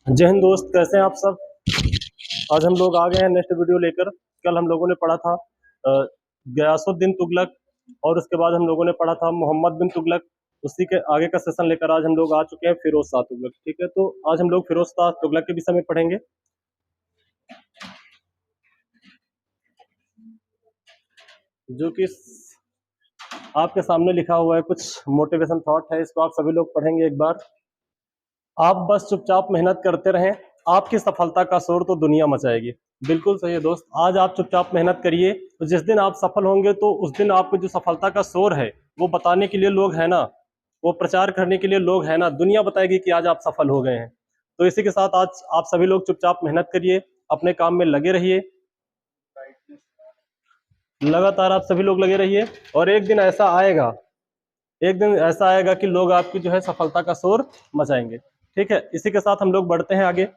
जय हिंद दोस्त, कैसे हैं आप सब। आज हम लोग आ गए हैं नेक्स्ट वीडियो लेकर। कल हम लोगों ने पढ़ा था गयासुद्दीन तुगलक, और उसके बाद हम लोगों ने पढ़ा था मोहम्मद बिन तुगलक। उसी के आगे का सेशन लेकर आज हम लोग आ चुके हैं फिरोज शाह तुगलक। ठीक है, तो आज हम लोग फिरोज शाह तुगलक के विषय में पढ़ेंगे, जो कि आपके सामने लिखा हुआ है। कुछ मोटिवेशन थॉट है, इसको आप सभी लोग पढ़ेंगे एक बार। आप बस चुपचाप मेहनत करते रहें, आपकी सफलता का शोर तो दुनिया मचाएगी। बिल्कुल सही है दोस्त, आज आप चुपचाप मेहनत करिए, तो जिस दिन आप सफल होंगे तो उस दिन आपको जो सफलता का शोर है वो बताने के लिए लोग हैं ना, वो प्रचार करने के लिए लोग हैं ना, दुनिया बताएगी कि आज आप सफल हो गए हैं। तो इसी के साथ आज आप सभी लोग चुपचाप मेहनत करिए, अपने काम में लगे रहिए, लगातार आप सभी लोग लगे रहिए, और एक दिन ऐसा आएगा, एक दिन ऐसा आएगा कि लोग आपकी जो है सफलता का शोर मचाएंगे। ठीक है, इसी के साथ हम लोग बढ़ते हैं आगे,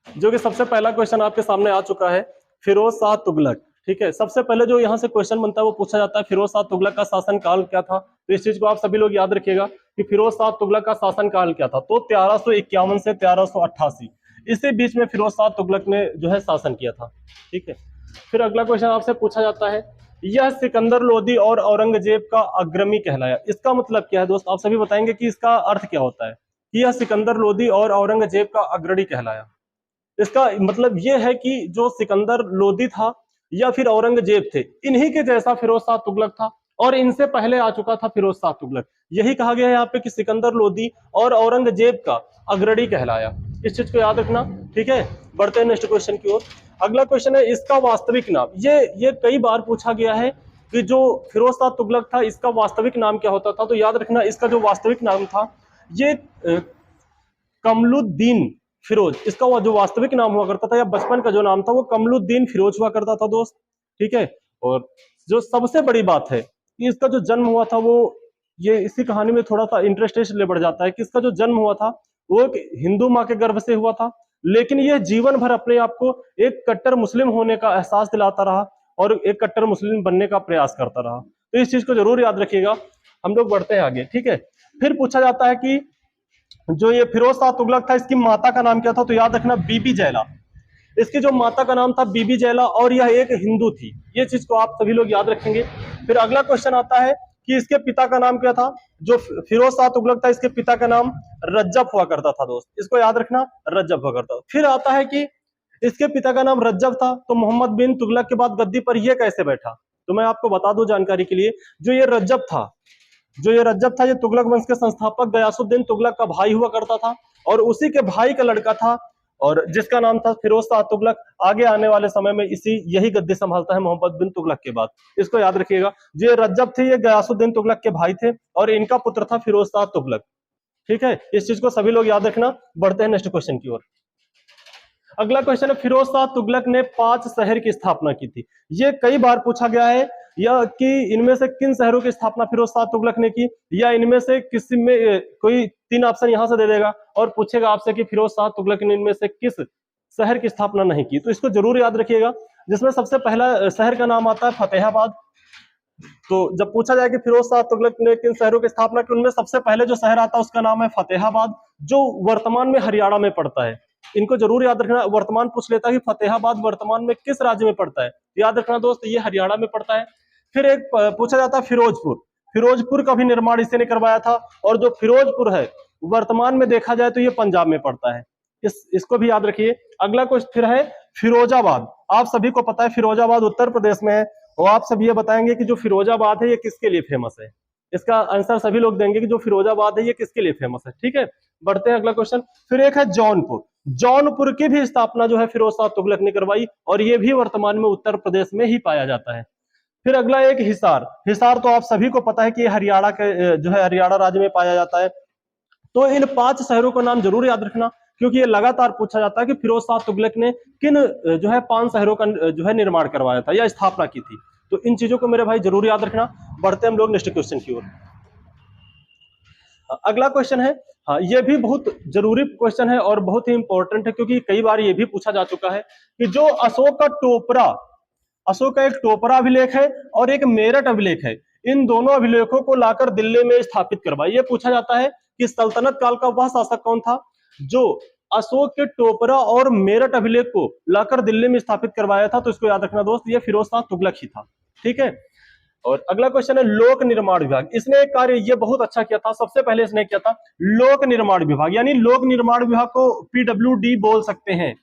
जो कि सबसे पहला क्वेश्चन आपके सामने आ चुका है, फिरोज शाह तुगलक। ठीक है, सबसे पहले जो यहाँ से क्वेश्चन बनता है वो पूछा जाता है, फिरोज शाह तुगलक का शासन काल क्या था। तो इस चीज को आप सभी लोग याद रखिएगा कि फिरोज शाह तुगलक का शासन काल क्या था। तो 1351 से 1388, इसी बीच में फिरोज शाह तुगलक ने जो है शासन किया था। ठीक है, फिर अगला क्वेश्चन आपसे पूछा जाता है, यह सिकंदर लोदी और औरंगजेब का अग्रणी कहलाया। इसका मतलब क्या है दोस्त, आप सभी बताएंगे कि इसका अर्थ क्या होता है कि यह सिकंदर लोदी और औरंगजेब का अग्रणी कहलाया। इसका मतलब यह है कि जो सिकंदर लोदी था या फिर औरंगजेब थे, इन्हीं के जैसा फिरोज शाह तुगलक था, और इनसे पहले आ चुका था फिरोज शाह तुगलक। यही कहा गया है यहाँ पे कि सिकंदर लोदी और औरंगजेब का अग्रणी कहलाया। इस चीज को याद रखना। ठीक है, बढ़ते हैं नेक्स्ट क्वेश्चन की ओर। अगला क्वेश्चन है, इसका वास्तविक नाम। ये कई बार पूछा गया है कि जो फिरोज शाह तुगलक था इसका वास्तविक नाम क्या होता था। तो याद रखना, इसका जो वास्तविक नाम था ये कमलुद्दीन फिरोज, इसका वो जो वास्तविक नाम हुआ करता था, या बचपन का जो नाम था वो कमलुद्दीन फिरोज हुआ करता था दोस्त। ठीक है, और जो सबसे बड़ी बात है कि इसका जो जन्म हुआ था वो, ये इसी कहानी में थोड़ा सा इंटरेस्ट इसलिए बढ़ जाता है कि इसका जो जन्म हुआ था वो एक हिंदू माँ के गर्भ से हुआ था, लेकिन यह जीवन भर अपने आप को एक कट्टर मुस्लिम होने का एहसास दिलाता रहा और एक कट्टर मुस्लिम बनने का प्रयास करता रहा। तो इस चीज को जरूर याद रखिएगा। हम लोग बढ़ते हैं आगे। ठीक है, फिर पूछा जाता है कि जो ये फिरोज शाह तुगलक था इसकी माता का नाम क्या था। तो याद रखना, बीबी जैला। इसकी जो माता का नाम था बीबी जैला, और यह एक हिंदू थी। ये चीज को आप सभी लोग याद रखेंगे। फिर अगला क्वेश्चन आता है कि इसके पिता का नाम क्या था। जो फिरोज शाह तुगलक था इसके पिता का नाम रज्जब हुआ करता था दोस्त, इसको याद रखना, रज्जब हुआ करता था। फिर आता है कि इसके पिता का नाम रज्जब था, तो मोहम्मद बिन तुगलक के बाद गद्दी पर यह कैसे बैठा। तो मैं आपको बता दूं जानकारी के लिए, जो ये रज्जब था, जो ये रज्जब था, ये तुगलक वंश के संस्थापक गयासुद्दीन तुगलक का भाई हुआ करता था, और उसी के भाई का लड़का था, और जिसका नाम था फिरोज शाह तुगलक। आगे आने वाले समय में इसी यही गद्दी संभालता है मोहम्मद बिन तुगलक के बाद। इसको याद रखिएगा, जो ये रज्जब थे ये गयासुद्दीन तुगलक के भाई थे, और इनका पुत्र था फिरोज शाह तुगलक। ठीक है, इस चीज को सभी लोग याद रखना। बढ़ते हैं नेक्स्ट क्वेश्चन की ओर। अगला क्वेश्चन है, फिरोज शाह तुगलक ने 5 शहर की स्थापना की थी। ये कई बार पूछा गया है, या कि इनमें से किन शहरों की स्थापना फिरोज शाह तुगलक ने की, या इनमें से किसी में कोई 3 ऑप्शन यहां से दे देगा और पूछेगा आपसे कि फिरोज शाह तुगलक ने इनमें से किस शहर की स्थापना नहीं की। तो इसको जरूर याद रखिएगा, जिसमें सबसे पहला शहर का नाम आता है फतेहाबाद। तो जब पूछा जाए कि फिरोज शाह तुगलक ने किन शहरों की स्थापना की, उनमें सबसे पहले जो शहर आता है उसका नाम है फतेहाबाद, जो वर्तमान में हरियाणा में पड़ता है। इनको जरूर याद रखना, वर्तमान पूछ लेता है कि फतेहाबाद वर्तमान में किस राज्य में पड़ता है। याद रखना दोस्त, ये हरियाणा में पड़ता है। फिर एक पूछा जाता है फिरोजपुर। फिरोजपुर का भी निर्माण इसी ने करवाया था, और जो फिरोजपुर है वर्तमान में देखा जाए तो ये पंजाब में पड़ता है। इसको भी याद रखिए। अगला क्वेश्चन फिर है फिरोजाबाद। आप सभी को पता है फिरोजाबाद उत्तर प्रदेश में है, और आप सब ये बताएंगे कि जो फिरोजाबाद है ये किसके लिए फेमस है। इसका आंसर सभी लोग देंगे कि जो फिरोजाबाद है ये किसके लिए फेमस है। ठीक है, बढ़ते हैं अगला क्वेश्चन। फिर एक है जौनपुर। जौनपुर की भी स्थापना जो है फिरोज शाह तुगलक ने करवाई, और ये भी वर्तमान में उत्तर प्रदेश में ही पाया जाता है। फिर अगला एक हिसार। हिसार तो आप सभी को पता है कि हरियाणा के जो है हरियाणा राज्य में पाया जाता है। तो इन 5 शहरों का नाम जरूर याद रखना, क्योंकि ये लगातार पूछा जाता है कि फिरोज शाह तुगलक ने किन जो है 5 शहरों का जो है निर्माण करवाया था या स्थापना की थी। तो इन चीजों को मेरे भाई जरूर याद रखना। बढ़ते हम लोग नेक्स्ट क्वेश्चन की ओर। अगला क्वेश्चन है, हाँ ये भी बहुत जरूरी क्वेश्चन है और बहुत ही इंपॉर्टेंट है, क्योंकि कई बार ये भी पूछा जा चुका है कि जो अशोक का टोपरा, अशोक का एक टोपरा अभिलेख है और एक मेरठ अभिलेख है, इन दोनों अभिलेखों को लाकर दिल्ली में स्थापित करवाया। ये पूछा जाता है कि सल्तनत काल का वह शासक कौन था जो अशोक के टोपरा और मेरठ अभिलेख को लाकर दिल्ली में स्थापित करवाया था। तो इसको याद रखना दोस्त, ये फिरोज शाह तुगलक ही था। ठीक है, और अगला क्वेश्चन है लोक निर्माण विभाग। इसने एक कार्य ये बहुत अच्छा किया था, सबसे पहले इसने किया था लोक निर्माण विभाग, यानी लोक निर्माण विभाग को पीडब्ल्यूडी बोल सकते हैं।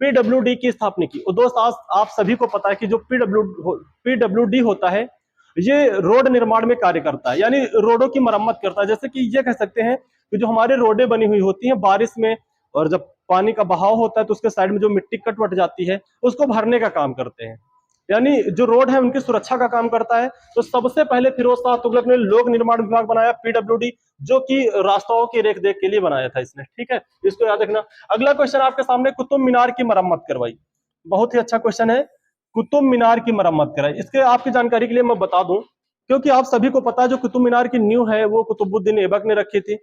पीडब्ल्यूडी की स्थापना की। और दोस्त आज आप सभी को पता है कि जो पीडब्ल्यूडी होता है ये रोड निर्माण में कार्य करता है, यानी रोडों की मरम्मत करता है। जैसे कि ये कह सकते हैं कि जो हमारे रोडें बनी हुई होती हैं बारिश में, और जब पानी का बहाव होता है तो उसके साइड में जो मिट्टी कट जाती है उसको भरने का काम करते हैं, यानी जो रोड है उनकी सुरक्षा का काम करता है। तो सबसे पहले फिरोज शाह तुगलक ने लोक निर्माण विभाग बनाया पीडब्ल्यूडी, जो कि रास्ताओं की रेख देख के लिए बनाया था इसने। ठीक है, इसको याद रखना। अगला क्वेश्चन आपके सामने, कुतुब मीनार की मरम्मत करवाई। बहुत ही अच्छा क्वेश्चन है, कुतुब मीनार की मरम्मत कराई। इसके आपकी जानकारी के लिए मैं बता दूं, क्योंकि आप सभी को पता है जो कुतुब मीनार की नींव है वो कुतुबुद्दीन ऐबक ने रखी थी,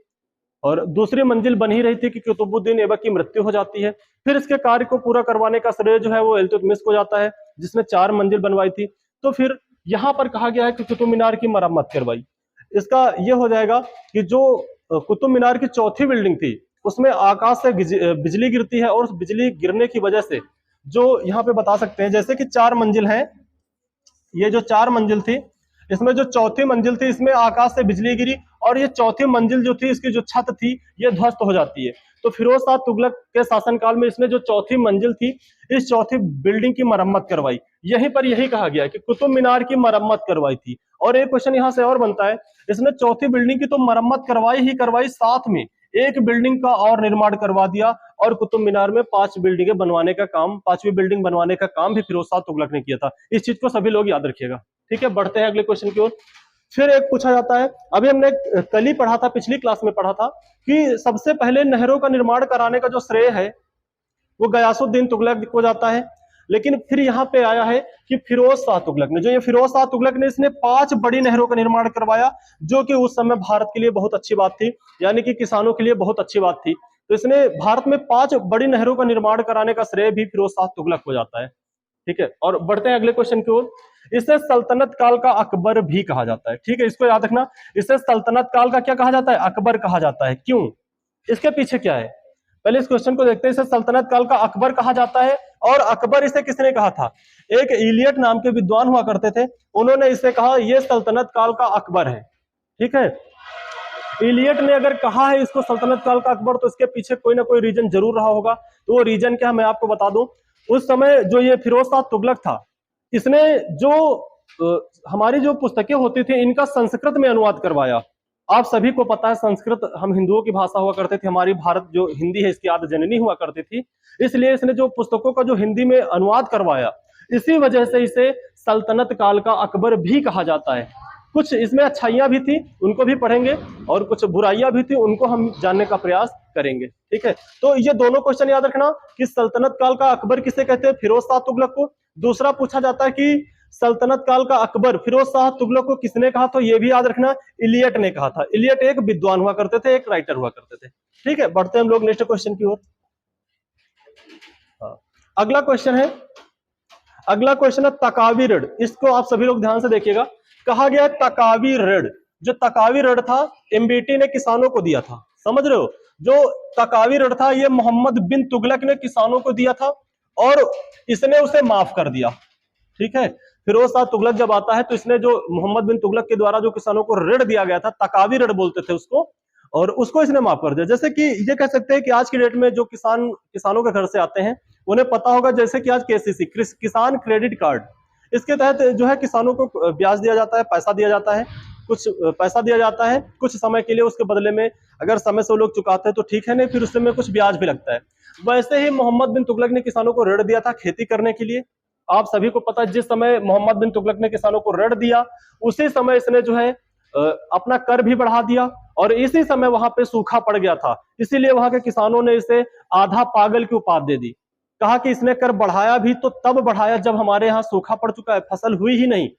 और दूसरी मंजिल बन ही रही थी कि कुतुबुद्दीन ऐबक की मृत्यु हो जाती है। फिर इसके कार्य को पूरा करवाने का श्रेय जो है वो इल्तुतमिश को जाता है, जिसने 4 मंजिल बनवाई थी। तो फिर यहाँ पर कहा गया है कि कुतुब मीनार की मरम्मत करवाई। इसका ये हो जाएगा कि जो कुतुब मीनार की चौथी बिल्डिंग थी उसमें आकाश से बिजली गिरती है, और उस बिजली गिरने की वजह से जो यहाँ पे बता सकते हैं, जैसे कि 4 मंजिल है, ये जो 4 मंजिल थी इसमें जो चौथी मंजिल थी इसमें आकाश से बिजली गिरी, और ये चौथी मंजिल जो थी इसकी जो छत थी ये ध्वस्त हो जाती है। तो फिरोज शाह तुगलक के शासनकाल में इसने जो चौथी मंजिल थी इस चौथी बिल्डिंग की मरम्मत करवाई। यहीं पर यही कहा गया कि कुतुब मीनार की मरम्मत करवाई थी। और एक क्वेश्चन यहाँ से और बनता है, इसने चौथी बिल्डिंग की तो मरम्मत करवाई ही करवाई, साथ में एक बिल्डिंग का और निर्माण करवा दिया, और कुतुब मीनार में 5 बिल्डिंगें बनवाने का काम, 5वीं बिल्डिंग बनवाने का काम भी फिरोज शाह तुगलक ने किया था। इस चीज को सभी लोग याद रखिएगा। ठीक है, बढ़ते हैं अगले क्वेश्चन की ओर। फिर एक पूछा जाता है, अभी हमने कल ही पढ़ा था, पिछली क्लास में पढ़ा था कि सबसे पहले नहरों का निर्माण कराने का जो श्रेय है वो गयासुद्दीन तुगलक को जाता है। लेकिन फिर यहाँ पे आया है कि फिरोज शाह तुगलक ने, जो ये फिरोज शाह तुगलक ने, इसने 5 बड़ी नहरों का निर्माण करवाया, जो कि उस समय भारत के लिए बहुत अच्छी बात थी, यानी कि किसानों के लिए बहुत अच्छी बात थी। तो इसने भारत में 5 बड़ी नहरों का निर्माण कराने का श्रेय भी फिरोज शाह तुगलक को जाता है। ठीक है, और बढ़ते हैं अगले क्वेश्चन की ओर। इसे सल्तनत काल का अकबर भी कहा जाता है। ठीक है, इसको याद रखना, इसे सल्तनत काल का क्या कहा जाता है, अकबर कहा जाता है। क्यों, इसके पीछे क्या है, पहले इस क्वेश्चन को देखते हैं। इसे सल्तनत काल का अकबर कहा जाता है, और अकबर इसे किसने कहा था, एक इलियट नाम के विद्वान हुआ करते थे, उन्होंने इसे कहा यह सल्तनत काल का अकबर है। ठीक है, इलियट ने अगर कहा है इसको सल्तनत काल का अकबर, तो इसके पीछे कोई ना कोई रीजन जरूर रहा होगा। तो वो रीजन क्या, मैं आपको बता दूं। उस समय जो ये फिरोज शाह तुगलक था, इसने जो हमारी जो पुस्तकें होती थी इनका संस्कृत में अनुवाद करवाया। आप सभी को पता है संस्कृत हम हिंदुओं की भाषा हुआ करते थे, हमारी भारत जो हिंदी है इसकी आद्य जननी हुआ करती थी, इसलिए इसने जो पुस्तकों का जो हिंदी में अनुवाद करवाया, इसी वजह से इसे सल्तनत काल का अकबर भी कहा जाता है। कुछ इसमें अच्छाइयां भी थी, उनको भी पढ़ेंगे, और कुछ बुराइयां भी थी, उनको हम जानने का प्रयास करेंगे। ठीक है, तो ये दोनों क्वेश्चन याद रखना कि सल्तनत काल का अकबर किसे कहते हैं, फिरोज शाह तुगलक को। दूसरा पूछा जाता है कि सल्तनत काल का अकबर फिरोज शाह तुगलक को किसने कहा, तो ये भी याद रखना इलियट ने कहा था। इलियट एक विद्वान हुआ करते थे, एक राइटर हुआ करते थे। ठीक है, बढ़ते हैं हम लोग नेक्स्ट क्वेश्चन की ओर। अगला क्वेश्चन है, अगला क्वेश्चन है तकावी ऋण। इसको आप सभी लोग ध्यान से देखिएगा। कहा गया तकावी ऋण, जो तकावी ऋण था एमबीटी ने किसानों को दिया था, समझ रहे हो। जो तकावी ऋण था ये मोहम्मद बिन तुगलक ने किसानों को दिया था, और इसने उसे माफ कर दिया। ठीक है, फिरोज शाह तुगलक जब आता है तो इसने जो मोहम्मद बिन तुगलक के द्वारा जो किसानों को ऋण दिया गया था, तकावी ऋण बोलते थे उसको, और उसको इसने माफ कर दिया। जैसे कि ये कह सकते हैं कि आज की डेट में जो किसानों के घर से आते हैं उन्हें पता होगा, जैसे कि आज केसीसी किसान क्रेडिट कार्ड, इसके तहत जो है किसानों को ब्याज दिया जाता है, पैसा दिया जाता है, कुछ पैसा दिया जाता है कुछ समय के लिए, उसके बदले में अगर समय से वो लोग चुकाते हैं तो ठीक है, नहीं फिर उसमें कुछ ब्याज भी लगता है। वैसे ही मोहम्मद बिन तुगलक ने किसानों को ऋण दिया था खेती करने के लिए। आप सभी को पता है जिस समय मोहम्मद बिन तुगलक ने किसानों को ऋण दिया उसी समय इसने जो है अपना कर भी बढ़ा दिया, और इसी समय वहां पे सूखा पड़ गया था, इसीलिए वहां के किसानों ने इसे आधा पागल की उपाधि दे दी। कहा कि इसने कर बढ़ाया भी तो तब बढ़ाया जब हमारे यहाँ सूखा पड़ चुका है, फसल हुई ही नहीं।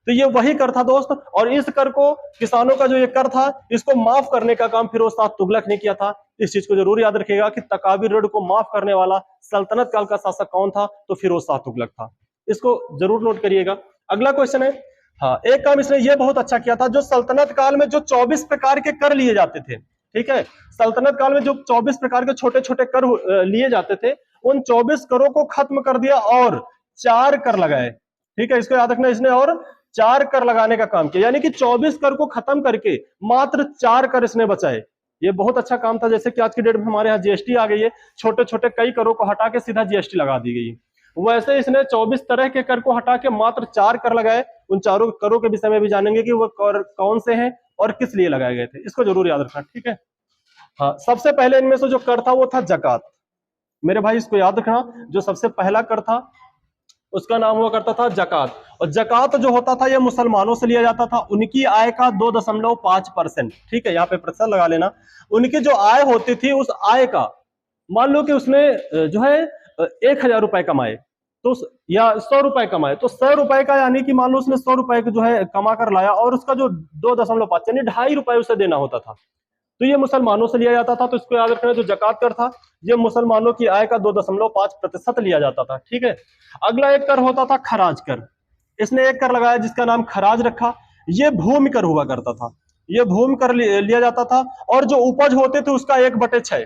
तो ये वही कर था दोस्त, और इस कर को, किसानों का जो ये कर था, इसको माफ करने का काम फिरोज शाह तुगलक ने किया था। इस चीज को जरूर याद रखिएगा कि तकावी ऋण को माफ करने वाला सल्तनत काल का शासक कौन था, तो फिरोज शाह तुगलक था। इसको जरूर नोट करिएगा। अगला क्वेश्चन है, हाँ, एक काम इसने ये बहुत अच्छा किया था, जो सल्तनत काल में जो 24 प्रकार के कर लिए जाते थे, ठीक है, सल्तनत काल में जो 24 प्रकार के छोटे छोटे कर लिए जाते थे, उन 24 करों को खत्म कर दिया और 4 कर लगाए। ठीक है, इसको याद रखना, इसने और 4 कर लगाने का काम किया, यानी कि 24 कर को खत्म करके मात्र 4 कर इसने बचाए। ये बहुत अच्छा काम था। जैसे कि आज की डेट में हमारे यहाँ जीएसटी आ गई है, छोटे छोटे कई करों को हटा के सीधा जीएसटी लगा दी गई है, वैसे इसने 24 तरह के कर को हटा के मात्र 4 कर लगाए। उन चारों करों के विषय में भी जानेंगे कि वो कर कौन से हैं और किस लिए लगाए गए थे, इसको जरूर याद रखना। ठीक है, हाँ, सबसे पहले इनमें से जो कर था वो था जकात। मेरे भाई इसको याद रखना, जो सबसे पहला कर था उसका नाम हुआ करता था जकात। और जकात जो होता था ये मुसलमानों से लिया जाता था, उनकी आय का 2.5%। ठीक है, यहाँ पे प्रतिशत लगा लेना। उनकी जो आय होती थी, उस आय का मान लो कि उसने जो है 1,000 रुपए कमाए तो, या 100 रुपए कमाए तो 100 रुपए का, यानी कि मान लो उसने 100 रुपए जो है कमा कर लाया और उसका जो 2.5 यानी 2.5 रुपए उसे देना होता था, तो ये मुसलमानों से लिया जाता था। तो इसको याद रखना, जो जकात कर था ये मुसलमानों की आय का 2.5% लिया जाता था। ठीक है, अगला एक कर होता था खराज कर। इसने एक कर लगाया जिसका नाम खराज रखा। ये भूमि कर हुआ करता था, ये भूमि कर लिया जाता था। और जो उपज होते थे उसका 1/6,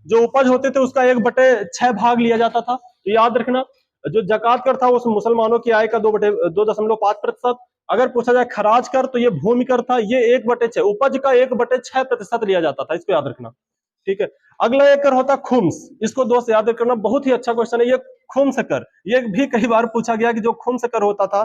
जो उपज होते थे उसका 1/6 भाग लिया जाता था। तो याद रखना, जो जकात कर था उस मुसलमानों की आय का 2.5%। अगर पूछा जाए खराज कर तो ये भूमि कर था, ये 1/6, उपज का 1/6% लिया जाता था, इसको याद रखना। ठीक है, अगला एक कर होता खुम्स। इसको दोस्त याद करना, बहुत ही अच्छा क्वेश्चन है ये खुम्स कर। ये भी कई बार पूछा गया कि जो खुम्स कर होता था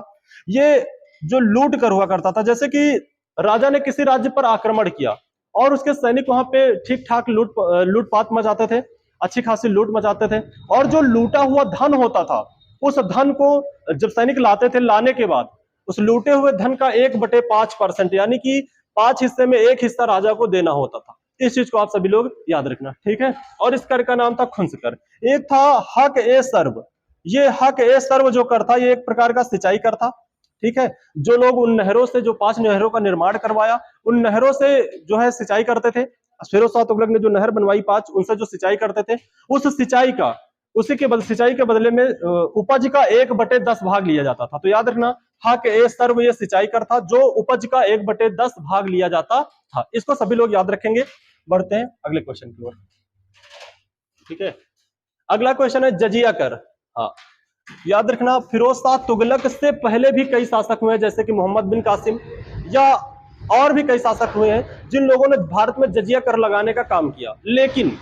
ये जो लूट कर हुआ करता था। जैसे कि राजा ने किसी राज्य पर आक्रमण किया और उसके सैनिक वहां पे ठीक ठाक लूटपाट मचाते थे, अच्छी खासी लूट मचाते थे। और जो लूटा हुआ धन होता था, उस धन को जब सैनिक लाते थे, लाने के बाद उस लूटे हुए धन का 1/5%, यानी कि 5 हिस्से में 1 हिस्सा राजा को देना होता था। इस चीज को आप सभी लोग याद रखना। ठीक है, और इस कर का नाम था खुंस कर। एक था हक ए सर्व। ये हक ए सर्व जो कर था, ये एक प्रकार का सिंचाई कर था। ठीक है, जो लोग उन नहरों से, जो 5 नहरों का निर्माण करवाया, उन नहरों से जो है सिंचाई करते थे। फिरोज शाह तुगलक ने जो नहर बनवाई 5, उनसे जो सिंचाई करते थे, उस सिंचाई का, सिंचाई के बदले में उपज का 1/10 भाग लिया जाता था। तो याद रखना, हक ए सर्व ये सिंचाई कर था, जो उपज का 1/10 भाग लिया जाता था। इसको सभी लोग याद रखेंगे। बढ़ते हैं अगले क्वेश्चन की ओर। ठीक है, अगला क्वेश्चन है जजिया कर। हाँ, याद रखना, फिरोज शाह तुगलक से पहले भी कई शासक हुए हैं, जैसे कि मोहम्मद बिन कासिम या और भी कई शासक हुए हैं जिन लोगों ने भारत में जजिया कर लगाने का काम किया। लेकिन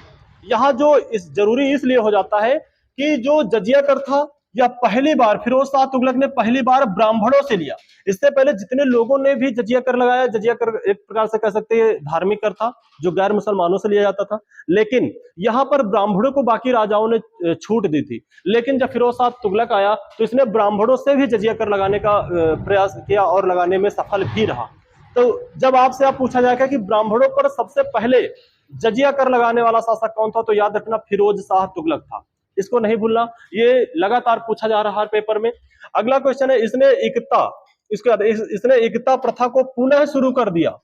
यहाँ जो जरूरी इसलिए हो जाता है कि जो जजिया कर था यह पहली बार फिरोज शाह तुगलक ने पहली बार ब्राह्मणों से लिया। इससे पहले जितने लोगों ने भी जजिया कर लगाया, जजिया कर एक प्रकार से कह सकते हैं धार्मिक कर था जो गैर मुसलमानों से लिया जाता था। लेकिन यहाँ पर ब्राह्मणों को बाकी राजाओं ने छूट दी थी। लेकिन जब फिरोज शाह तुगलक आया तो इसने ब्राह्मणों से भी जजिया कर लगाने का प्रयास किया और लगाने में सफल भी रहा। तो जब आपसे पूछा जाएगा कि ब्राह्मणों पर सबसे पहले जजिया कर लगाने वाला शासक कौन था, तो याद रखना फिरोज शाह तुगलक था। इसको नहीं भूलना, ये लगातार पूछा जा रहा है पेपर में। अगला क्वेश्चन है, इसने एकता प्रथा को पुनः शुरू कर दिया।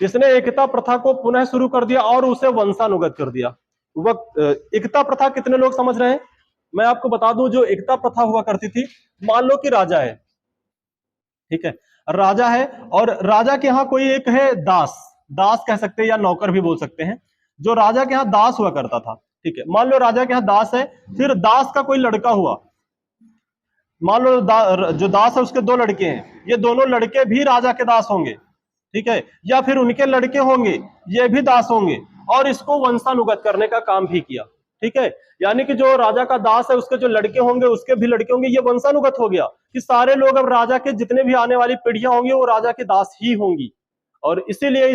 इसने एकता प्रथा को पुनः शुरू कर दिया और उसे वंशानुगत कर दिया। एकता प्रथा कितने लोग समझ रहे हैं? मैं आपको बता दूं, जो एकता प्रथा हुआ करती थी, मान लो कि राजा है, ठीक है, राजा है और राजा के यहाँ कोई एक है दास कह सकते हैं या नौकर भी बोल सकते हैं, जो राजा के यहाँ दास हुआ करता था। ठीक है, मान लो राजा के यहाँ दास है, फिर दास का कोई लड़का हुआ, मान लो जो दास है उसके 2 लड़के हैं, ये दोनों लड़के भी राजा के दास होंगे। ठीक है, या फिर उनके लड़के होंगे, ये भी दास होंगे, और इसको वंशानुगत करने का काम भी किया। ठीक है, यानी कि जो राजा का दास है उसके जो लड़के होंगे उसके भी लड़के होंगे, ये वंशानुगत हो गया कि सारे लोग अब राजा के जितने भी आने वाली पीढ़ियां होंगी वो राजा के दास ही होंगी। और इसीलिए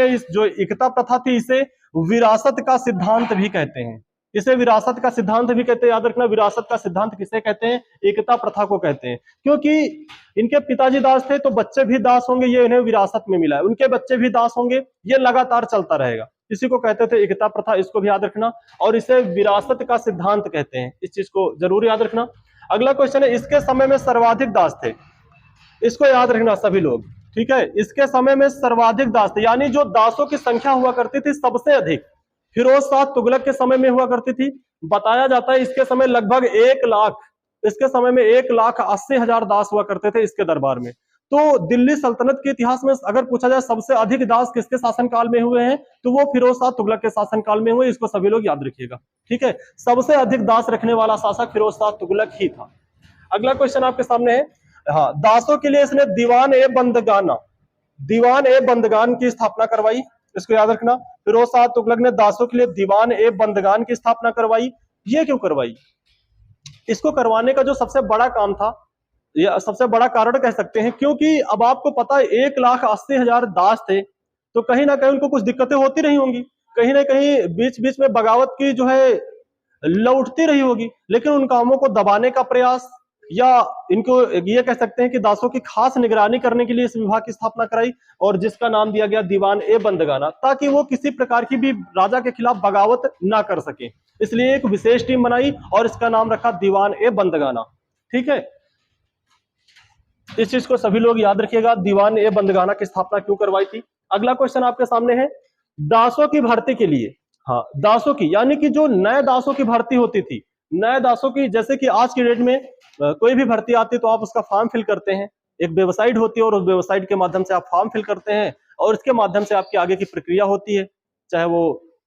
इस जो एकता प्रथा थी इसे विरासत का सिद्धांत भी कहते हैं। इसे विरासत का सिद्धांत भी कहते हैं। याद रखना, विरासत का सिद्धांत किसे कहते हैं? एकता प्रथा को कहते हैं। क्योंकि इनके पिताजी दास थे तो बच्चे भी दास होंगे, ये इन्हें विरासत में मिला है, उनके बच्चे भी दास होंगे, ये लगातार चलता रहेगा। इसी को कहते थे एकता प्रथा, इसको भी याद रखना। और इसे विरासत का सिद्धांत कहते हैं, इस चीज को जरूर याद रखना। अगला क्वेश्चन है, इसके समय में सर्वाधिक दास थे। इसको याद रखना सभी लोग। ठीक है, इसके समय में सर्वाधिक दास थे, यानी जो दासों की संख्या हुआ करती थी सबसे अधिक फिरोज शाह तुगलक के समय में हुआ करती थी। बताया जाता है इसके समय लगभग 1 लाख इसके समय में 1,80,000 दास हुआ करते थे इसके दरबार में। तो दिल्ली सल्तनत के इतिहास में अगर पूछा जाए सबसे अधिक दास किसके शासनकाल में हुए हैं, तो वो फिरोज शाह तुगलक के शासनकाल में हुए। इसको सभी लोग याद रखिएगा, ठीक है। सबसे अधिक दास रखने वाला शासक फिरोज शाह तुगलक ही था। अगला क्वेश्चन आपके सामने है, हाँ, दासों के लिए इसने दीवान ए बंदगान की स्थापना करवाई। इसको याद रखना, फिरोज शाह तुगलक ने दासों के लिए दीवान ए बंदगान की स्थापना करवाई। ये क्यों करवाई? इसको करवाने का जो सबसे बड़ा काम था, या सबसे बड़ा कारण कह सकते हैं, क्योंकि अब आपको पता है 1,80,000 दास थे, तो कहीं ना कहीं उनको कुछ दिक्कतें होती रही होंगी, कहीं ना कहीं बीच बीच में बगावत की जो है लौटती रही होगी, लेकिन उन कामों को दबाने का प्रयास, या इनको ये कह सकते हैं कि दासों की खास निगरानी करने के लिए इस विभाग की स्थापना कराई, और जिसका नाम दिया गया दीवान ए बंदगाना, ताकि वो किसी प्रकार की भी राजा के खिलाफ बगावत ना कर सके। इसलिए एक विशेष टीम बनाई और इसका नाम रखा दीवान ए बंदगाना, ठीक है। इस चीज को सभी लोग याद रखिएगा, दीवान ए बंदगाना की स्थापना क्यों करवाई थी। अगला क्वेश्चन आपके सामने है, दासों की भर्ती के लिए, हाँ, दासों की, यानी कि जो नए दासों की भर्ती होती थी, नए दासों की, जैसे कि आज की डेट में कोई भी भर्ती आती है तो आप उसका फॉर्म फिल करते हैं, एक वेबसाइट होती है और उस वेबसाइट के माध्यम से आप फॉर्म फिल करते हैं, और इसके माध्यम से आपकी आगे की प्रक्रिया होती है, चाहे वो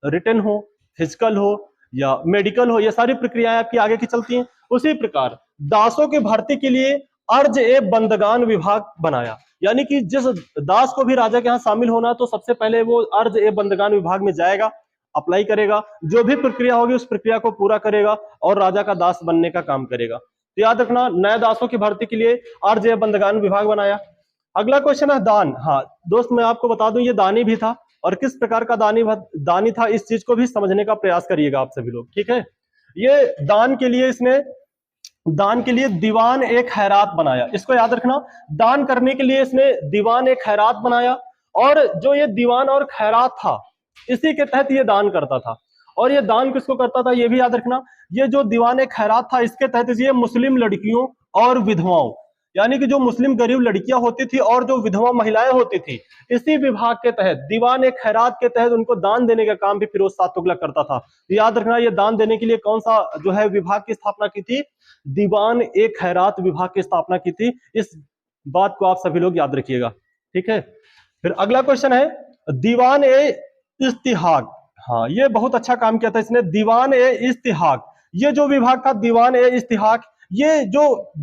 रिटन हो, फिजिकल हो या मेडिकल हो, ये सारी प्रक्रियाएं आपकी आगे की चलती हैं। उसी प्रकार दासों की भर्ती के लिए अर्ज ए बंदगान विभाग बनाया, यानी कि जिस दास को भी राजा के यहाँ शामिल होना, तो सबसे पहले वो अर्ज ए बंदगान विभाग में जाएगा, अप्लाई करेगा, जो भी प्रक्रिया होगी उस प्रक्रिया को पूरा करेगा और राजा का दास बनने का काम करेगा। तो याद रखना, नए दासों की भर्ती के लिए अर्ज ए बंदगान विभाग बनाया। अगला क्वेश्चन है दान। हाँ दोस्त, मैं आपको बता दूं ये दानी भी था, और किस प्रकार का दानी था, इस चीज को भी समझने का प्रयास करिएगा आप सभी लोग, ठीक है। ये दान के लिए दीवान एक खैरात बनाया, इसको याद रखना, दान करने के लिए इसने दीवान एक खैरात बनाया, और जो ये दीवान और खैरात था इसी के तहत ये दान करता था। और ये दान किसको करता था ये भी याद रखना, ये जो दीवान एक खैरात था इसके तहत ये मुस्लिम लड़कियों और विधवाओं, यानी कि जो मुस्लिम गरीब लड़कियां होती थी और जो विधवा महिलाएं होती थी, इसी विभाग के तहत, दीवान एक खैरात के तहत उनको दान देने का काम भी फिरोज शाह तुगलक करता था। याद रखना, ये दान देने के लिए कौन सा जो है विभाग की स्थापना की थी, दीवान एक खैरात विभाग की स्थापना की थी। इस बात को आप सभी लोग याद रखिएगा, ठीक है। फिर अगला क्वेश्चन है, दीवान ए इस्तिहाक। हाँ, ये बहुत अच्छा काम किया था इसने, दीवान ए इस्तिहाक। ये जो विभाग था दीवान ए इस्तिहाक, ये जो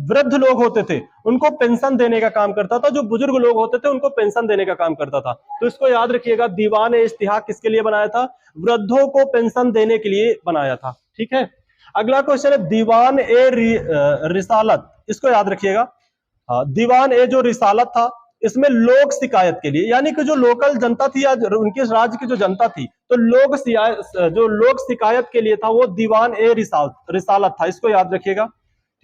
वृद्ध लोग होते थे उनको पेंशन देने का काम करता था, जो बुजुर्ग लोग होते थे उनको पेंशन देने का काम करता था। तो इसको याद रखिएगा, दीवान ए इस्तिहाक किसके लिए बनाया था, वृद्धों को पेंशन देने के लिए बनाया था, ठीक है। अगला क्वेश्चन है, दीवान ए रिसालत। इसको याद रखिएगा, दीवान ए जो रिसालत था इसमें लोक शिकायत के लिए, यानी कि जो लोकल जनता थी या उनके राज्य की जो जनता थी, तो जो लोक शिकायत के लिए था वो दीवान ए रिसालत था। इसको याद रखिएगा,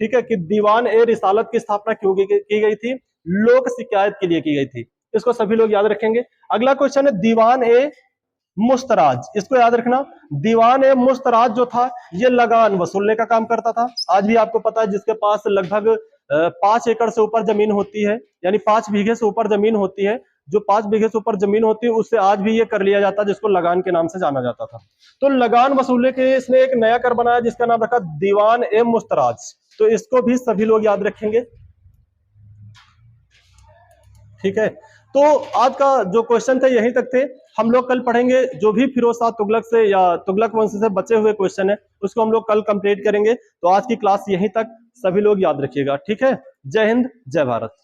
ठीक है, कि दीवान ए रिसालत की स्थापना क्यों की गई थी, लोक शिकायत के लिए की गई थी। इसको सभी लोग याद रखेंगे। अगला क्वेश्चन है, दीवान ए मुस्तराज। इसको याद रखना, दीवान ए मुस्तराज जो था ये लगान वसूलने का काम करता था। आज भी आपको पता है, जिसके पास लगभग 5 एकड़ से ऊपर जमीन होती है, यानी 5 बीघे से ऊपर जमीन होती है, जो 5 बीघे से ऊपर जमीन होती है उससे आज भी ये कर लिया जाता है, जिसको लगान के नाम से जाना जाता था। तो लगान वसूलने के इसने एक नया कर बनाया जिसका नाम रखा दीवान ए मुस्तराज। तो इसको भी सभी लोग याद रखेंगे, ठीक है। तो आज का जो क्वेश्चन थे यहीं तक थे। हम लोग कल पढ़ेंगे जो भी फिरोज शाह तुगलक से या तुगलक वंश से बचे हुए क्वेश्चन है उसको हम लोग कल कंप्लीट करेंगे। तो आज की क्लास यहीं तक, सभी लोग याद रखिएगा, ठीक है। जय हिंद, जय भारत।